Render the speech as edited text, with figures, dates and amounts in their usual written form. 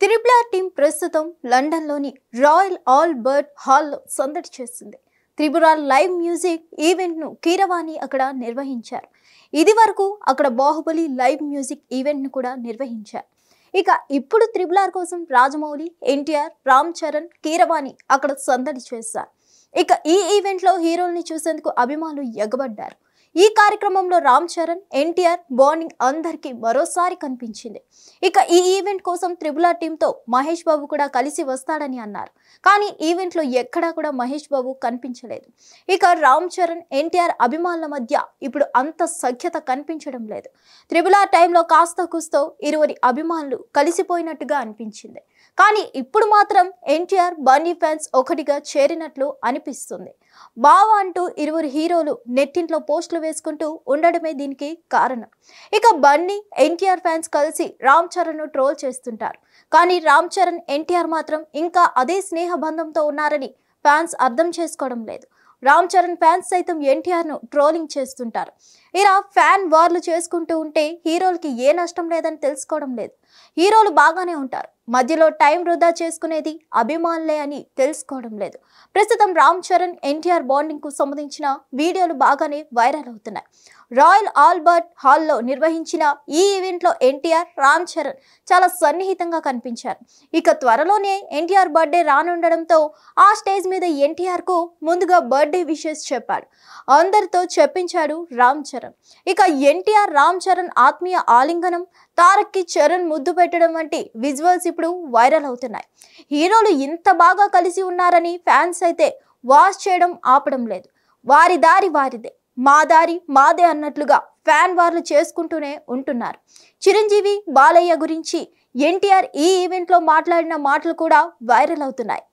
Triple R team ప్రస్తుతం లండన్లోని royal Albert హాల్లో సందడి చేస్తుంది. త్రిబుల్ ఆర్ లైవ్ మ్యూజిక్ ఈవెంట్ను కీరవాణి అక్కడ నిర్వహించారు. ఇది వరకు అక్కడ బాహుబలి లైవ్ మ్యూజిక్ ఈవెంట్ను కూడా నిర్వహించారు. ఇక ఇప్పుడు త్రిబుల్ ఆర్ కోసం రాజమౌళి, ఎన్టీఆర్, రామ్ చరణ్, కీరవాణి అక్కడ సందడి చేశారు. ఇక ఈ ఈవెంట్లో హీరోల్ని చూసేందుకు అభిమానులు ఎగబడ్డారు. ఈ కార్యక్రమంలో రామ్ చరణ్, ఎన్టీఆర్ బాండింగ్ అందరికీ మరోసారి కనిపించింది. ఇక ఈ ఈవెంట్ కోసం త్రిబుల్ ఆర్ టీంతో మహేష్ బాబు కూడా కలిసి వస్తాడని అన్నారు. కానీ ఈవెంట్లో ఎక్కడా కూడా మహేష్ బాబు కనిపించలేదు. ఇక రామ్ చరణ్, ఎన్టీఆర్ అభిమానుల మధ్య ఇప్పుడు అంత సఖ్యత కనిపించడం లేదు. త్రిబుల్ ఆర్ టైంలో కాస్త కూస్తో ఇరువురి అభిమానులు కలిసిపోయినట్టుగా అనిపించింది. కానీ ఇప్పుడు మాత్రం ఎన్టీఆర్, బన్నీ ఫ్యాన్స్ ఒకటిగా చేరినట్లు అనిపిస్తుంది. బావ అంటూ ఇరువురు హీరోలు నెట్టింట్లో పోస్టులు వేసుకుంటూ ఉండడమే దీనికి కారణం. ఇక బన్నీ, ఎన్టీఆర్ ఫ్యాన్స్ కలిసి రామ్ చరణ్ ను ట్రోల్ చేస్తుంటారు. కానీ రామ్ చరణ్, ఎన్టీఆర్ మాత్రం ఇంకా అదే స్నేహ బంధంతో ఉన్నారని ఫ్యాన్స్ అర్థం చేసుకోవడం లేదు. రామ్ చరణ్ ఫ్యాన్స్ సైతం ఎన్టీఆర్ ను ట్రోలింగ్ చేస్తుంటారు. ఇలా ఫ్యాన్ వార్లు చేసుకుంటూ ఉంటే హీరోలకి ఏ నష్టం లేదని తెలుసుకోవడం లేదు. హీరోలు బాగానే ఉంటారు, మధ్యలో టైం వృధా చేసుకునేది అభిమానులే అని తెలుసుకోవడం లేదు. ప్రస్తుతం రామ్ చరణ్, ఎన్టీఆర్ బాండింగ్ కు సంబంధించిన వీడియోలు బాగానే వైరల్ అవుతున్నాయి. రాయల్ ఆల్బర్ట్ హాల్లో నిర్వహించిన ఈ ఈవెంట్లో ఎన్టీఆర్, రామ్ చరణ్ చాలా సన్నిహితంగా కనిపించారు. ఇక త్వరలోనే ఎన్టీఆర్ బర్త్డే రానుండడంతో ఆ స్టేజ్ మీద ఎన్టీఆర్ కు ముందుగా బర్త్డే విషెస్ చెప్పాడు. అందరితో చెప్పించాడు రామ్ చరణ్. ఇక ఎన్టీఆర్, రామ్ చరణ్ ఆత్మీయ ఆలింగనం, తారక్ కి చరణ్ ముద్దు పెట్టడం వంటి విజువల్స్ ఇప్పుడు వైరల్ అవుతున్నాయి. హీరోలు ఇంత బాగా కలిసి ఉన్నారని ఫ్యాన్స్ అయితే వాచ్ చేయడం ఆపడం లేదు. వారి దారి వారిదే, మా దారి మాదే అన్నట్లుగా ఫ్యాన్ వార్లు చేసుకుంటూనే ఉంటున్నారు. చిరంజీవి, బాలయ్య గురించి ఎన్టీఆర్ ఈ ఈవెంట్లో మాట్లాడిన మాటలు కూడా వైరల్ అవుతున్నాయి.